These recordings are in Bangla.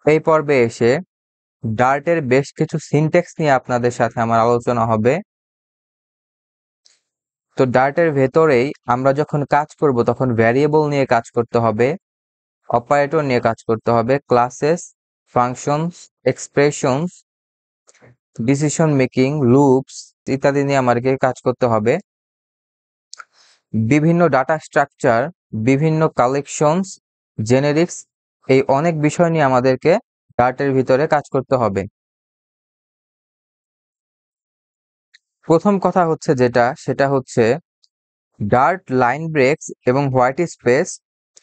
এই পর্বে এসে ডার্টের বেশ কিছু সিনট্যাক্স নিয়ে আপনাদের সাথে আমার আলোচনা হবে। তো ডার্টের ভেতরেই আমরা যখন কাজ করব তখন ভ্যারিয়েবল নিয়ে কাজ করতে হবে, অপারেটর নিয়ে কাজ করতে হবে, classes, functions, expressions, decision making, loops ইত্যাদি নিয়ে আমাদেরকে কাজ করতে হবে। বিভিন্ন ডাটা স্ট্রাকচার, বিভিন্ন কালেকশনস, জেনেরিক্স, এই অনেক বিষয় নিয়ে আমাদেরকে ডার্টের ভিতরে কাজ করতে হবে। প্রথম কথা হচ্ছে সেটা হচ্ছে ডার্ট লাইন ব্রেকস এবং হোয়াইট স্পেস,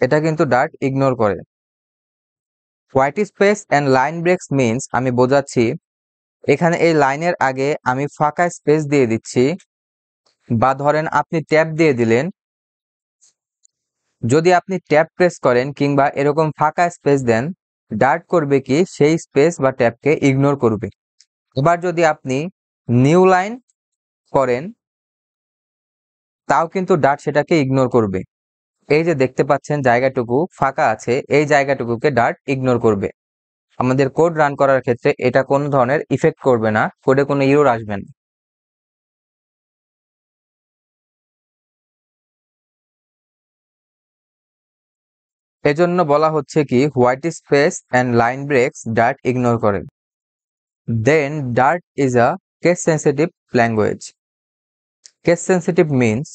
এটা কিন্তু ডার্ট ইগনোর করে। White space and line ব্রেকস means, আমি বোঝাচ্ছি, এখানে এই লাইনের আগে আমি ফাঁকা স্পেস দিয়ে দিচ্ছি, বা ধরেন আপনি ট্যাব দিয়ে দিলেন, যদি আপনি ট্যাব প্রেস করেন কিংবা এরকম ফাঁকা স্পেস দেন, ডার্ট করবে কি সেই স্পেস বা ট্যাবকে ইগনোর করবে। এবার যদি আপনি নিউ লাইন করেন তাও কিন্তু ডার্ট সেটাকে ইগনোর করবে। এই যে দেখতে পাচ্ছেন জায়গাটুকু ফাঁকা আছে, এই জায়গাটুকুকে ডার্ট ইগনোর করবে। আমাদের কোড রান করার ক্ষেত্রে এটা কোনো ধরনের ইফেক্ট করবে না, কোডে কোনো এরর আসবে না। এজন্য বলা হচ্ছে কি white space and line breaks Dart ignore করে। Then Dart is a case sensitive language. Case sensitive means,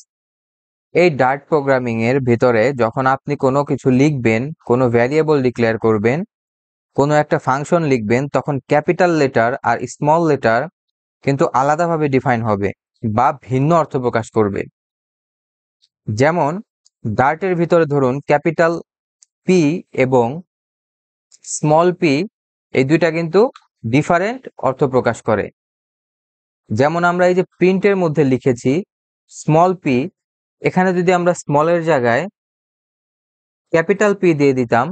এই ডার্ট প্রোগ্রামিং এর ভিতরে যখন আপনি কোনো কিছু লিখবেন, কোনো ভ্যারিয়েবল ডিক্লেয়ার করবেন, কোনো একটা ফাংশন লিখবেন, তখন ক্যাপিটাল লেটার আর স্মল লেটার কিন্তু আলাদাভাবে ডিফাইন হবে বা ভিন্ন অর্থ প্রকাশ করবে। যেমন ডার্টের ভিতরে ধরুন ক্যাপিটাল পি এবং স্মল পি, এই দুইটা কিন্তু ডিফারেন্ট অর্থ প্রকাশ করে। যেমন আমরা এই যে প্রিন্টের মধ্যে লিখেছি স্মল পি, এখানে যদি আমরা স্মলের জায়গায় ক্যাপিটাল পি দিয়ে দিতাম,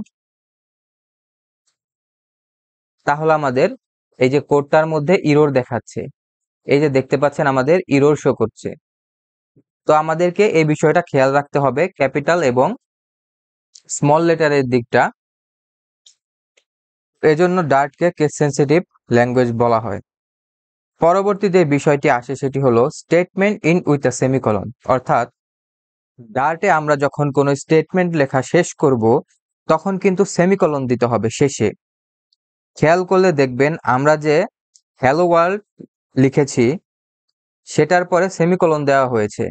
তাহলে আমাদের এই যে কোডটার মধ্যে ইরর দেখাচ্ছে, এই যে দেখতে পাচ্ছেন আমাদের ইরর শো করছে। তো আমাদেরকে এই বিষয়টা খেয়াল রাখতে হবে, ক্যাপিটাল এবং স্মল লেটারের দিকটা। এজন্য ডার্টকে কেস সেন্সিটিভ ল্যাঙ্গুয়েজ বলা হয়। পরবর্তী যে বিষয়টি আসে সেটি হলো statement in with a semicolon. অর্থাৎ ডার্টে আমরা যখন কোনো স্টেটমেন্ট লেখা শেষ করব তখন কিন্তু সেমিকলন দিতে হবে শেষে। খেয়াল করলে দেখবেন আমরা যে হ্যালো ওয়ার্ল্ড লিখেছি সেটার পরে সেমিকলন দেওয়া হয়েছে।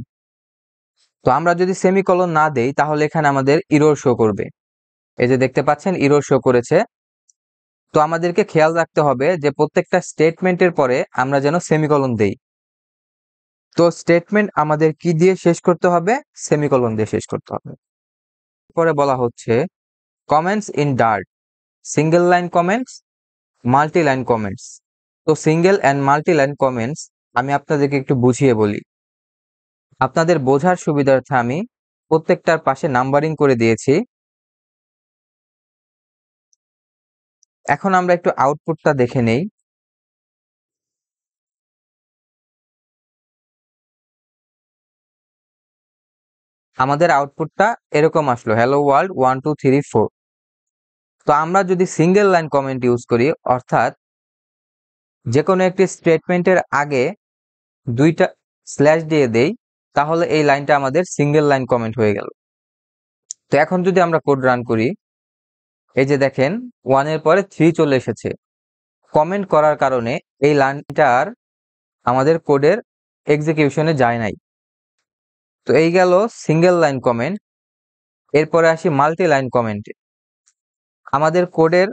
তো আমরা যদি সেমিকলন না দেই তাহলে এখানে আমাদের ইরর শো করবে। এই যে দেখতে পাচ্ছেন ইরর শো করেছে। তো আমাদেরকে খেয়াল রাখতে হবে যে প্রত্যেকটা স্টেটমেন্টের পরে আমরা যেন সেমিকলন দেই। তো স্টেটমেন্ট আমাদের কি দিয়ে শেষ করতে হবে? সেমিকলন দিয়ে শেষ করতে হবে। পরে বলা হচ্ছে comments in Dart, single line comments, multi line comments. তো single and multi line comments আমি আপনাদেরকে একটু বুঝিয়ে বলি। আপনাদের বোঝার সুবিধার্থে আমি প্রত্যেকটার পাশে নাম্বারিং করে দিয়েছি। এখন আমরা একটু আউটপুটটা দেখে নেই। আমাদের আউটপুটটা এরকম আসলো, হ্যালো ওয়ার্ল্ড 1 2 3 4। তো আমরা যদি সিঙ্গেল লাইন কমেন্ট ইউজ করি, অর্থাৎ যে কোনো একটি স্টেটমেন্টের আগে দুইটা স্ল্যাশ দিয়ে দেই, তাহলে এই লাইনটা আমাদের সিঙ্গেল লাইন কমেন্ট হয়ে গেল। তো এখন যদি আমরা কোড রান করি, এই যে দেখেন 1 এর পরে 3 চলে এসেছে। কমেন্ট করার কারণে এই লাইনটা আর আমাদের কোডের এক্সিকিউশনে যায় নাই। তো এই গেল সিঙ্গেল লাইন কমেন্ট। এরপরে আসি মাল্টি লাইন কমেন্টে। আমাদের কোডের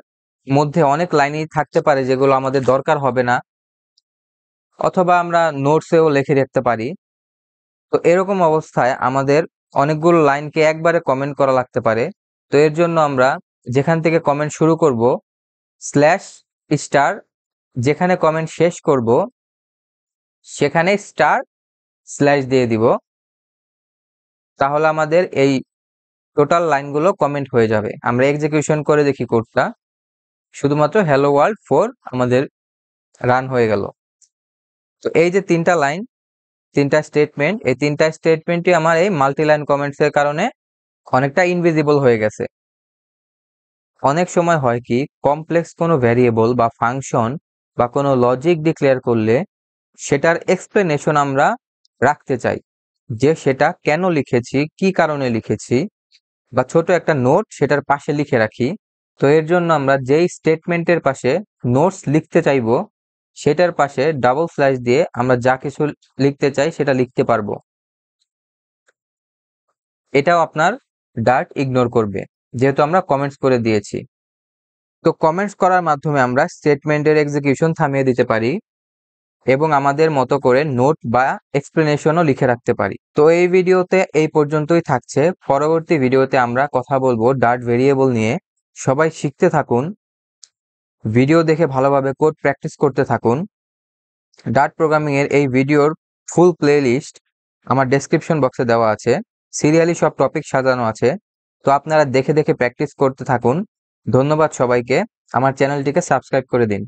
মধ্যে অনেক লাইনই থাকতে পারে যেগুলো আমাদের দরকার হবে না, অথবা আমরা নোটসেও লিখে রাখতে পারি। তো এরকম অবস্থায় আমাদের অনেকগুলো লাইনকে একবারে কমেন্ট করা লাগতে পারে। তো এর জন্য আমরা যেখান থেকে কমেন্ট শুরু করব স্ল্যাশ স্টার, যেখানে কমেন্ট শেষ করব সেখানে স্টার স্ল্যাশ দিয়ে দিব, তাহলে আমাদের এই টোটাল লাইনগুলো কমেন্ট হয়ে যাবে। আমরা এক্সিকিউশন করে দেখি কোডটা, শুধুমাত্র হ্যালো ওয়ার্ল্ড 4 আমাদের রান হয়ে গেল। তো এই যে তিনটা লাইন, তিনটা স্টেটমেন্ট, এই তিনটা স্টেটমেন্টই আমার এই মাল্টি লাইন কমেন্টস এর কারণে অনেকটা ইনভিজিবল হয়ে গেছে। অনেক সময় হয় কি কমপ্লেক্স কোনো ভ্যারিয়েবল বা ফাংশন বা কোনো লজিক ডিক্লেয়ার করলে সেটার এক্সপ্লেনেশন আমরা রাখতে চাই, যে সেটা কেন লিখেছি, কি কারণে লিখেছি, বা ছোট একটা নোট সেটার পাশে লিখে রাখি। তো এর জন্য আমরা যেই স্টেটমেন্টের পাশে নোটস লিখতে চাইবো সেটার পাশে ডাবল স্ল্যাশ দিয়ে আমরা যা কিছু লিখতে চাই সেটা লিখতে পারবো। এটাও আপনার ডার্ট ইগনোর করবে যেহেতু আমরা কমেন্টস করে দিয়েছি। তো কমেন্টস করার মাধ্যমে আমরা স্টেটমেন্টের এক্সিকিউশন থামিয়ে দিতে পারি এবং আমাদের মতো করে নোট বা এক্সপ্লেনেশনও লিখে রাখতে পারি। তো এই ভিডিওতে এই পর্যন্তই থাকছে। পরবর্তী ভিডিওতে আমরা কথা বলবো ডার্ট ভেরিয়েবল নিয়ে। সবাই শিখতে থাকুন, ভিডিও দেখে ভালোভাবে কোড প্র্যাকটিস করতে থাকুন। ডার্ট প্রোগ্রামিং এর এই ভিডিওর ফুল প্লেলিস্ট আমার ডেসক্রিপশন বক্সে দেওয়া আছে, সিরিয়ালি সব টপিক সাজানো আছে। তো আপনারা দেখে দেখে প্র্যাকটিস করতে থাকুন। ধন্যবাদ সবাইকে, আমার চ্যানেলটিকে সাবস্ক্রাইব করে দিন।